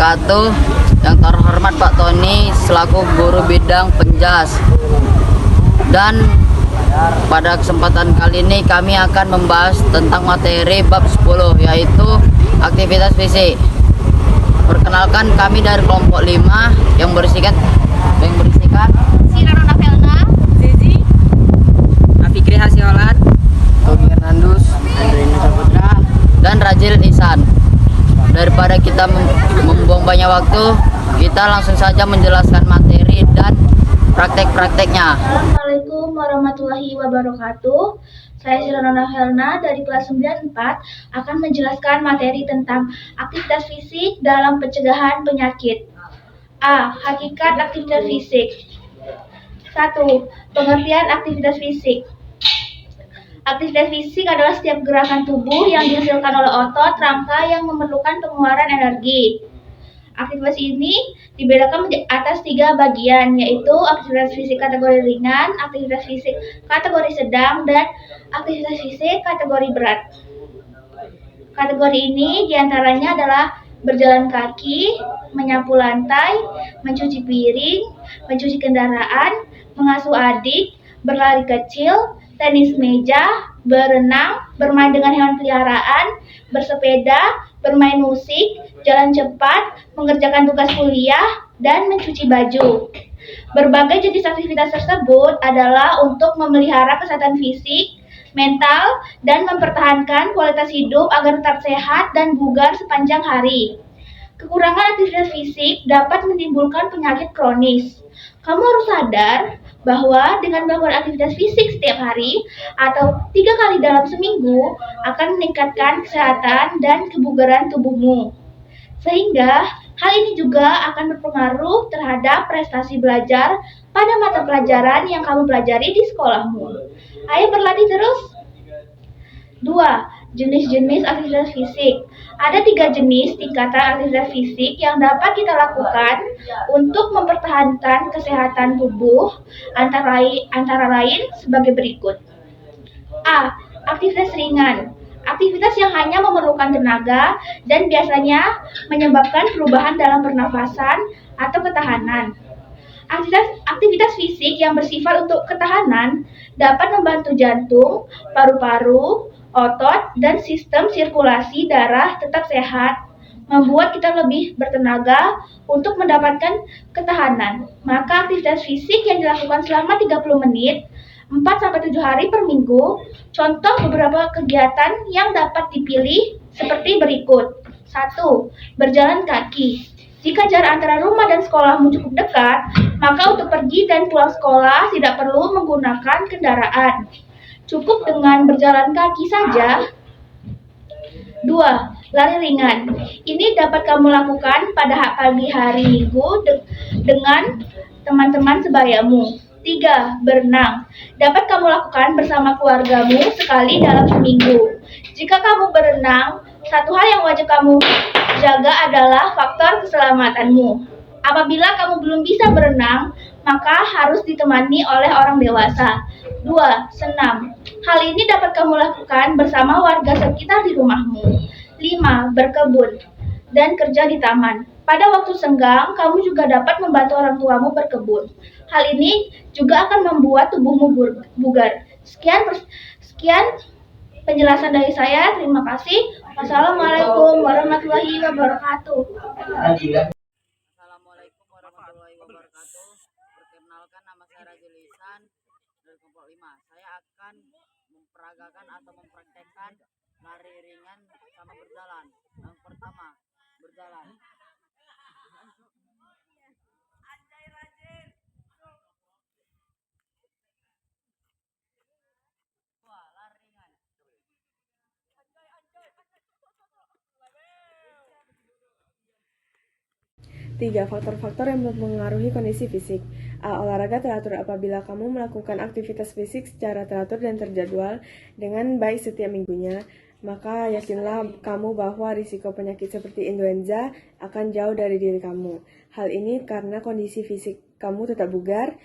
wabarakatuh. Yang terhormat Pak Tony selaku guru bidang penjas. Dan pada kesempatan kali ini kami akan membahas tentang materi bab 10, yaitu aktivitas fisik. Perkenalkan, kami dari kelompok 5 yang berisikan Sirana Felna, Zizi, Fikri Hasiolat, Togi Hernandus, Andrina Saputra, dan Rajil Ihsan. Daripada kita membuang banyak waktu, kita langsung saja menjelaskan materi dan praktek-prakteknya. Assalamualaikum warahmatullahi wabarakatuh. Saya Sirana Felna dari kelas 94 akan menjelaskan materi tentang aktivitas fisik dalam pencegahan penyakit. A. Hakikat aktivitas fisik. 1. Pengertian aktivitas fisik. Aktivitas fisik adalah setiap gerakan tubuh yang dihasilkan oleh otot rangka yang memerlukan pengeluaran energi. Aktivitas ini dibedakan atas 3 bagian, yaitu aktivitas fisik kategori ringan, aktivitas fisik kategori sedang, dan aktivitas fisik kategori berat. Kategori ini diantaranya adalah berjalan kaki, menyapu lantai, mencuci piring, mencuci kendaraan, mengasuh adik, berlari kecil, tenis meja, berenang, bermain dengan hewan peliharaan, bersepeda, bermain musik, jalan cepat, mengerjakan tugas kuliah, dan mencuci baju. Berbagai jenis aktivitas tersebut adalah untuk memelihara kesehatan fisik, mental, dan mempertahankan kualitas hidup agar tetap sehat dan bugar sepanjang hari. Kekurangan aktivitas fisik dapat menimbulkan penyakit kronis. Kamu harus sadar bahwa dengan melakukan aktivitas fisik setiap hari atau 3 kali dalam seminggu akan meningkatkan kesehatan dan kebugaran tubuhmu. Sehingga hal ini juga akan berpengaruh terhadap prestasi belajar pada mata pelajaran yang kamu pelajari di sekolahmu. Ayo berlatih terus. 2. Jenis-jenis aktivitas fisik. Ada 3 jenis tingkatan aktivitas fisik yang dapat kita lakukan untuk mempertahankan kesehatan tubuh, antara lain sebagai berikut. A. Aktivitas ringan. Aktivitas yang hanya memerlukan tenaga dan biasanya menyebabkan perubahan dalam pernafasan atau ketahanan. Aktivitas fisik yang bersifat untuk ketahanan dapat membantu jantung, paru-paru, otot, dan sistem sirkulasi darah tetap sehat, membuat kita lebih bertenaga untuk mendapatkan ketahanan. Maka aktivitas fisik yang dilakukan selama 30 menit 4-7 hari per minggu. Contoh beberapa kegiatan yang dapat dipilih seperti berikut. 1. Berjalan kaki. Jika jarak antara rumah dan sekolahmu cukup dekat, maka untuk pergi dan pulang sekolah tidak perlu menggunakan kendaraan. Cukup dengan berjalan kaki saja. 2. Lari ringan. Ini dapat kamu lakukan pada pagi hari Minggu dengan teman-teman sebayamu. 3. Berenang. Dapat kamu lakukan bersama keluargamu sekali dalam seminggu. Jika kamu berenang, satu hal yang wajib kamu jaga adalah faktor keselamatanmu. Apabila kamu belum bisa berenang, maka harus ditemani oleh orang dewasa. 2. Senam. Hal ini dapat kamu lakukan bersama warga sekitar di rumahmu. 5. Berkebun dan kerja di taman. Pada waktu senggang, kamu juga dapat membantu orang tuamu berkebun. Hal ini juga akan membuat tubuhmu bugar. Sekian penjelasan dari saya. Terima kasih. Wassalamualaikum warahmatullahi wabarakatuh. Assalamualaikum warahmatullahi wabarakatuh. Perkenalkan, nama saya Rajil Ihsan dari kelompok 5. Saya akan memperagakan atau mempraktekkan lari ringan sama berjalan. Yang pertama, berjalan. Lari ringan. 3. Faktor-faktor yang mempengaruhi kondisi fisik. A. Olahraga teratur. Apabila kamu melakukan aktivitas fisik secara teratur dan terjadwal dengan baik setiap minggunya, maka yakinlah kamu bahwa risiko penyakit seperti influenza akan jauh dari diri kamu. Hal ini karena kondisi fisik kamu tetap bugar.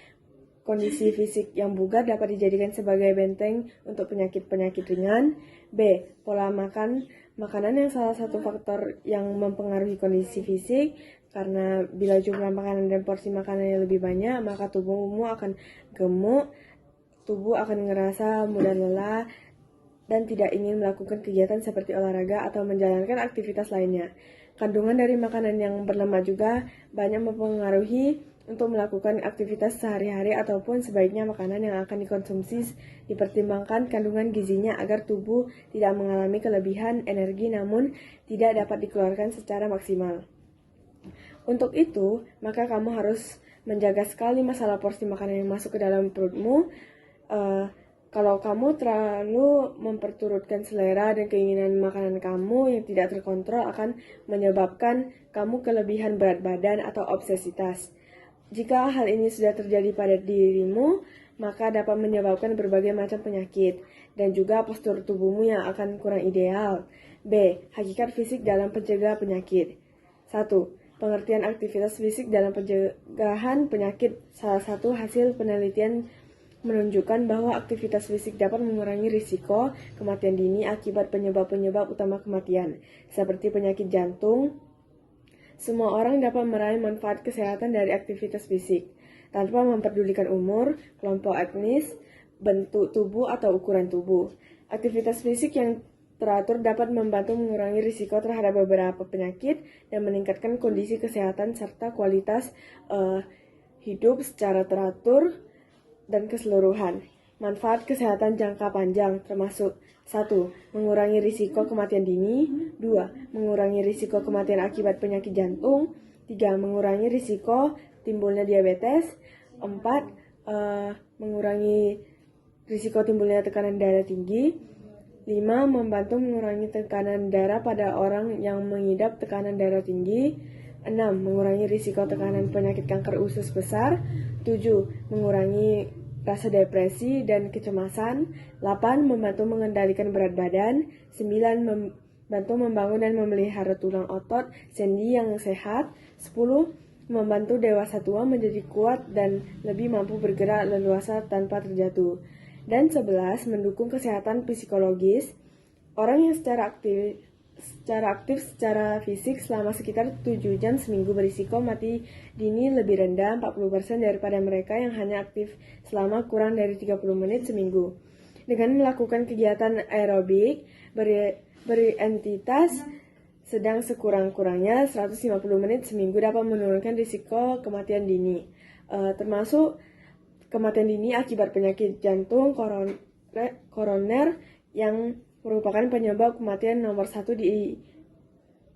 Kondisi fisik yang bugar dapat dijadikan sebagai benteng untuk penyakit-penyakit ringan. B. Pola makan. Makanan yang salah satu faktor yang mempengaruhi kondisi fisik, karena bila jumlah makanan dan porsi makanannya lebih banyak, maka tubuhmu akan gemuk, tubuh akan ngerasa mudah lelah, dan tidak ingin melakukan kegiatan seperti olahraga atau menjalankan aktivitas lainnya. Kandungan dari makanan yang berlemak juga banyak mempengaruhi untuk melakukan aktivitas sehari-hari, ataupun sebaiknya makanan yang akan dikonsumsi dipertimbangkan kandungan gizinya agar tubuh tidak mengalami kelebihan energi namun tidak dapat dikeluarkan secara maksimal. Untuk itu, maka kamu harus menjaga sekali masalah porsi makanan yang masuk ke dalam perutmu. Kalau kamu terlalu memperturutkan selera dan keinginan makanan kamu yang tidak terkontrol akan menyebabkan kamu kelebihan berat badan atau obesitas. Jika hal ini sudah terjadi pada dirimu, maka dapat menyebabkan berbagai macam penyakit dan juga postur tubuhmu yang akan kurang ideal. B. Hakikat fisik dalam pencegah penyakit. 1. Pengertian aktivitas fisik dalam pencegahan penyakit. Salah satu hasil penelitian menunjukkan bahwa aktivitas fisik dapat mengurangi risiko kematian dini akibat penyebab-penyebab utama kematian, seperti penyakit jantung. Semua orang dapat meraih manfaat kesehatan dari aktivitas fisik, tanpa memperdulikan umur, kelompok etnis, bentuk tubuh, atau ukuran tubuh. Aktivitas fisik yang teratur dapat membantu mengurangi risiko terhadap beberapa penyakit dan meningkatkan kondisi kesehatan serta kualitas hidup secara teratur dan keseluruhan. Manfaat kesehatan jangka panjang termasuk 1. Mengurangi risiko kematian dini. 2. Mengurangi risiko kematian akibat penyakit jantung. 3. Mengurangi risiko timbulnya diabetes. 4. Mengurangi risiko timbulnya tekanan darah tinggi. 5. Membantu mengurangi tekanan darah pada orang yang mengidap tekanan darah tinggi. 6. Mengurangi risiko tekanan penyakit kanker usus besar. 7. Mengurangi rasa depresi dan kecemasan. 8. Membantu mengendalikan berat badan. 9. Membantu membangun dan memelihara tulang otot sendi yang sehat. 10. Membantu dewasa tua menjadi kuat dan lebih mampu bergerak leluasa tanpa terjatuh. Dan 11. Mendukung kesehatan psikologis. Orang yang secara aktif secara fisik selama sekitar 7 jam seminggu berisiko mati dini lebih rendah 40% daripada mereka yang hanya aktif selama kurang dari 30 menit seminggu. Dengan melakukan kegiatan aerobik berentitas sedang sekurang-kurangnya 150 menit seminggu dapat menurunkan risiko kematian dini, termasuk kematian dini akibat penyakit jantung koroner yang merupakan penyebab kematian nomor 1 di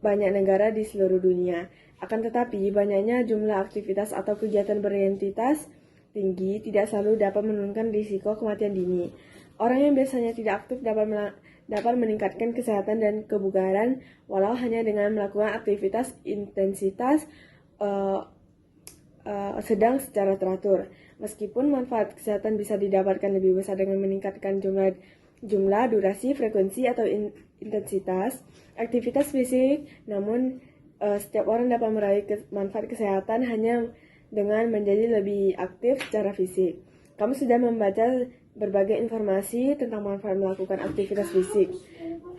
banyak negara di seluruh dunia. Akan tetapi, banyaknya jumlah aktivitas atau kegiatan berentitas tinggi tidak selalu dapat menurunkan risiko kematian dini. Orang yang biasanya tidak aktif dapat meningkatkan kesehatan dan kebugaran walau hanya dengan melakukan aktivitas intensitas sedang secara teratur. Meskipun manfaat kesehatan bisa didapatkan lebih besar dengan meningkatkan jumlah, durasi, frekuensi, atau intensitas aktivitas fisik, namun setiap orang dapat meraih manfaat kesehatan hanya dengan menjadi lebih aktif secara fisik. Kamu sudah membaca berbagai informasi tentang manfaat melakukan aktivitas fisik.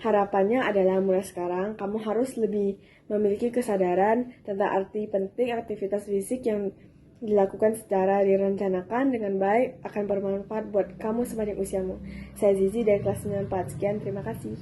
Harapannya adalah mulai sekarang kamu harus lebih memiliki kesadaran tentang arti penting aktivitas fisik yang dilakukan secara direncanakan dengan baik akan bermanfaat buat kamu sepanjang usiamu. Saya Zizi dari kelas 94. Sekian, terima kasih.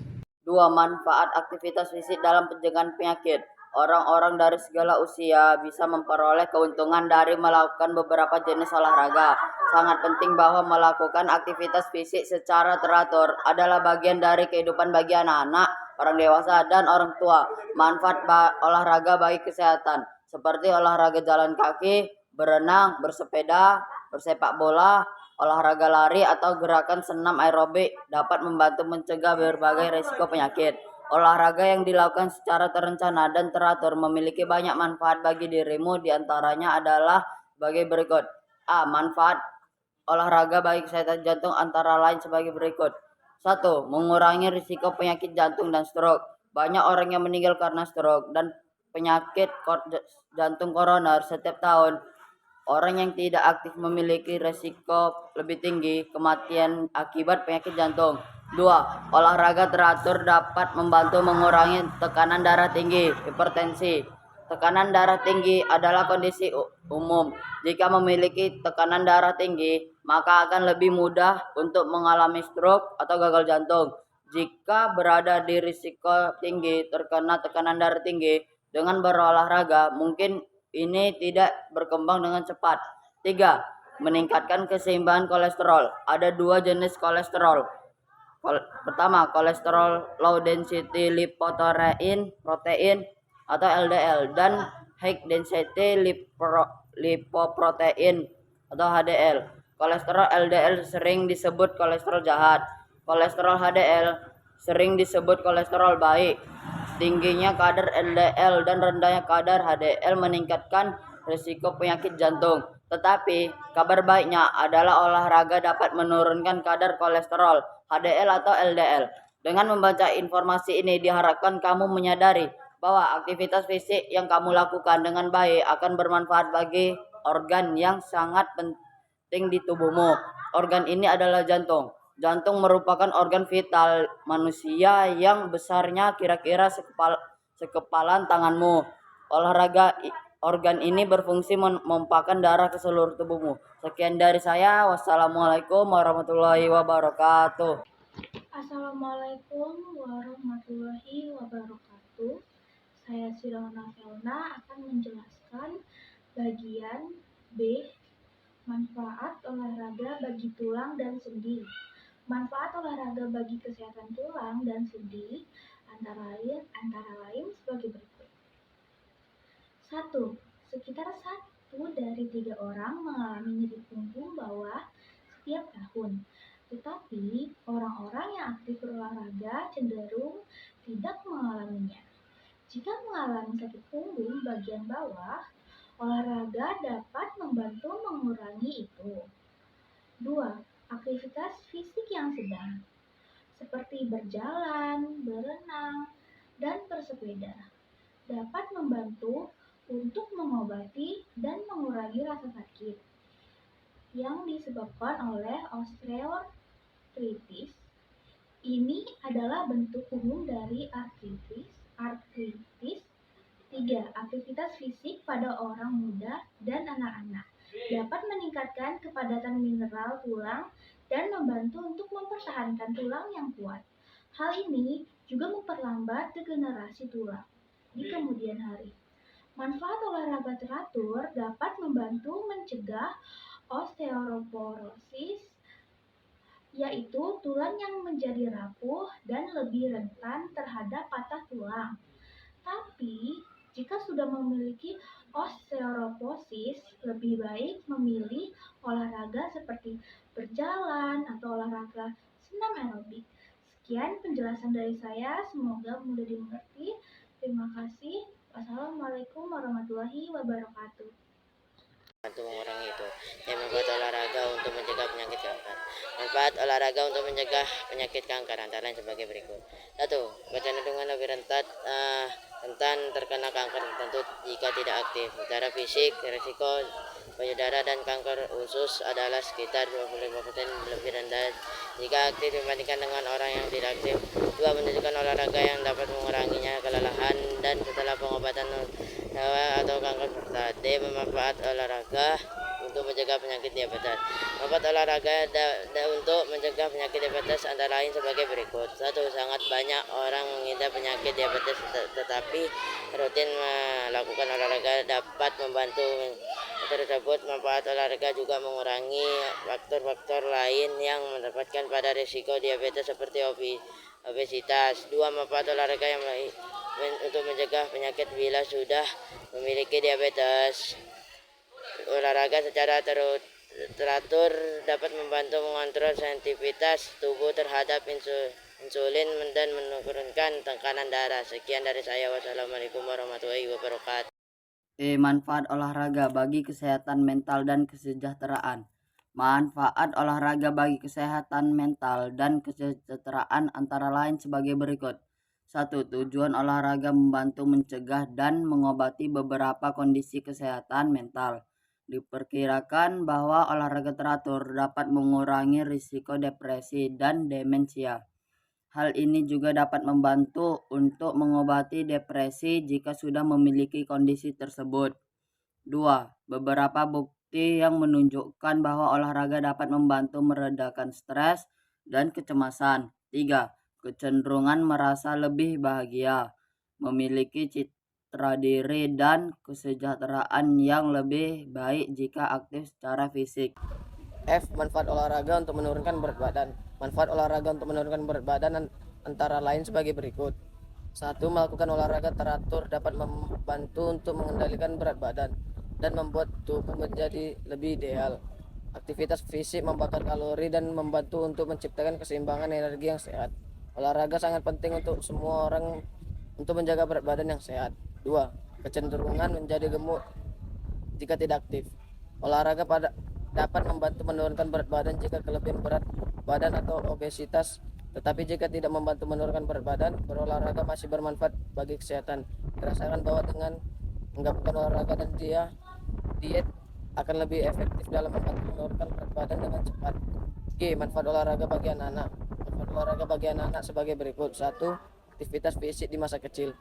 2. Manfaat aktivitas fisik dalam pencegahan penyakit. Orang-orang dari segala usia bisa memperoleh keuntungan dari melakukan beberapa jenis olahraga. Sangat penting bahwa melakukan aktivitas fisik secara teratur adalah bagian dari kehidupan bagi anak-anak, orang dewasa, dan orang tua. Manfaat olahraga bagi kesehatan seperti olahraga jalan kaki, berenang, bersepeda, bersepak bola, olahraga lari, atau gerakan senam aerobik dapat membantu mencegah berbagai risiko penyakit. Olahraga yang dilakukan secara terencana dan teratur memiliki banyak manfaat bagi dirimu, diantaranya adalah sebagai berikut. A. Manfaat olahraga bagi kesehatan jantung antara lain sebagai berikut. 1. Mengurangi risiko penyakit jantung dan stroke. Banyak orang yang meninggal karena stroke dan penyakit jantung koroner setiap tahun. Orang yang tidak aktif memiliki risiko lebih tinggi kematian akibat penyakit jantung. 2. Olahraga teratur dapat membantu mengurangi tekanan darah tinggi, hipertensi. Tekanan darah tinggi adalah kondisi umum. Jika memiliki tekanan darah tinggi, maka akan lebih mudah untuk mengalami stroke atau gagal jantung. Jika berada di risiko tinggi terkena tekanan darah tinggi, dengan berolahraga mungkin ini tidak berkembang dengan cepat. 3. Meningkatkan keseimbangan kolesterol. Ada 2 jenis kolesterol. Pertama, kolesterol low density lipoprotein atau LDL dan high density lipoprotein atau HDL. Kolesterol LDL sering disebut kolesterol jahat. Kolesterol HDL sering disebut kolesterol baik. Tingginya kadar LDL dan rendahnya kadar HDL meningkatkan risiko penyakit jantung. Tetapi kabar baiknya adalah olahraga dapat menurunkan kadar kolesterol HDL atau LDL. Dengan membaca informasi ini diharapkan kamu menyadari bahwa aktivitas fisik yang kamu lakukan dengan baik akan bermanfaat bagi organ yang sangat penting di tubuhmu. Organ ini adalah jantung. Jantung merupakan organ vital manusia yang besarnya kira-kira sekepalan tanganmu. Organ ini berfungsi memompakan darah ke seluruh tubuhmu. Sekian dari saya. Wassalamualaikum warahmatullahi wabarakatuh. Assalamualaikum warahmatullahi wabarakatuh. Saya Silana Felna akan menjelaskan bagian B, manfaat olahraga bagi tulang dan sendi. Manfaat olahraga bagi kesehatan tulang dan sendi antara lain sebagai berikut. 1. Sekitar 1 dari 3 orang mengalami nyeri punggung bawah setiap tahun. Tetapi orang-orang yang aktif berolahraga cenderung tidak mengalaminya. Jika mengalami sakit punggung bagian bawah, olahraga dapat membantu mengurangi itu. 2. Aktivitas fisik yang sedang, seperti berjalan, berenang, dan bersepeda, dapat membantu untuk mengobati dan mengurangi rasa sakit yang disebabkan oleh osteoartritis. Ini adalah bentuk umum dari artritis. 3. Aktivitas fisik pada orang muda dan anak-anak dapat meningkatkan kepadatan mineral tulang dan membantu untuk mempertahankan tulang yang kuat. Hal ini juga memperlambat degenerasi tulang di kemudian hari. Manfaat olahraga teratur dapat membantu mencegah osteoporosis, yaitu tulang yang menjadi rapuh dan lebih rentan terhadap patah tulang. Tapi, jika sudah memiliki osteoporosis, lebih baik memilih olahraga seperti berjalan atau olahraga senam aerobik. Sekian penjelasan dari saya, semoga mudah dimengerti. Terima kasih. Wassalamualaikum warahmatullahi wabarakatuh. Untuk mengurangi itu. Yang manfaat olahraga untuk mencegah penyakit kanker. Manfaat olahraga untuk mencegah penyakit kanker antara lain sebagai berikut. 1. Kecenderungan lebih rentan terkena kanker tertentu jika tidak aktif. Secara fisik, risiko payudara dan kanker usus adalah sekitar 25% lebih rendah jika aktif dibandingkan dengan orang yang tidak aktif. 2. Menunjukkan olahraga yang dapat menguranginya kelelahan dan setelah pengobatan atau kanker prostat. D. Manfaat olahraga untuk mencegah penyakit diabetes. Manfaat olahraga untuk mencegah penyakit diabetes antara lain sebagai berikut. 1. Sangat banyak orang mengidap penyakit diabetes tetapi rutin melakukan olahraga dapat membantu tersebut. Manfaat olahraga juga mengurangi faktor-faktor lain yang mendapatkan pada risiko diabetes seperti obesitas. 2. Manfaat olahraga yang untuk mencegah penyakit bila sudah memiliki diabetes. Olahraga secara teratur dapat membantu mengontrol sensitivitas tubuh terhadap insulin dan menurunkan tekanan darah. Sekian dari saya. Wassalamualaikum warahmatullahi wabarakatuh. Manfaat olahraga bagi kesehatan mental dan kesejahteraan. Manfaat olahraga bagi kesehatan mental dan kesejahteraan antara lain sebagai berikut. 1. Tujuan olahraga membantu mencegah dan mengobati beberapa kondisi kesehatan mental. Diperkirakan bahwa olahraga teratur dapat mengurangi risiko depresi dan demensia. Hal ini juga dapat membantu untuk mengobati depresi jika sudah memiliki kondisi tersebut. 2. Beberapa bukti yang menunjukkan bahwa olahraga dapat membantu meredakan stres dan kecemasan. 3. Kecenderungan merasa lebih bahagia, memiliki citra diri dan kesejahteraan yang lebih baik jika aktif secara fisik. F. Manfaat olahraga untuk menurunkan berat badan. Manfaat olahraga untuk menurunkan berat badan antara lain sebagai berikut. 1. Melakukan olahraga teratur dapat membantu untuk mengendalikan berat badan dan membuat tubuh menjadi lebih ideal. Aktivitas fisik membakar kalori dan membantu untuk menciptakan keseimbangan energi yang sehat. Olahraga sangat penting untuk semua orang untuk menjaga berat badan yang sehat. 2. Kecenderungan menjadi gemuk jika tidak aktif. Olahraga dapat membantu menurunkan berat badan jika kelebihan berat badan atau obesitas, tetapi jika tidak membantu menurunkan berat badan, berolahraga masih bermanfaat bagi kesehatan. Dirasakan bahwa dengan menggabungkan olahraga dan diet akan lebih efektif dalam membantu menurunkan berat badan dengan cepat. G. Manfaat olahraga bagi anak-anak. Manfaat olahraga bagi anak-anak sebagai berikut. 1. Aktivitas fisik di masa kecil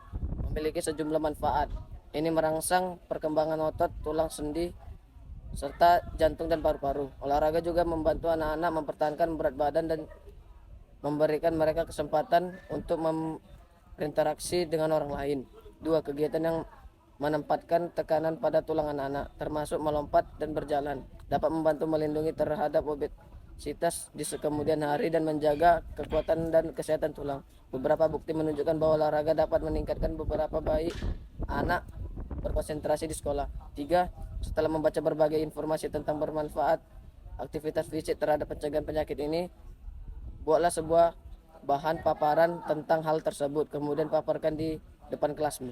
memiliki sejumlah manfaat. Ini merangsang perkembangan otot, tulang sendi, serta jantung dan paru-paru. Olahraga juga membantu anak-anak mempertahankan berat badan dan memberikan mereka kesempatan untuk berinteraksi dengan orang lain. 2. Kegiatan yang menempatkan tekanan pada tulang anak-anak, termasuk melompat dan berjalan, dapat membantu melindungi terhadap obesitas di kemudian hari dan menjaga kekuatan dan kesehatan tulang. Beberapa bukti menunjukkan bahwa olahraga dapat meningkatkan beberapa baik anak berkonsentrasi di sekolah. 3. Setelah membaca berbagai informasi tentang bermanfaat aktivitas fisik terhadap pencegahan penyakit ini, buatlah sebuah bahan paparan tentang hal tersebut, kemudian paparkan di depan kelasmu.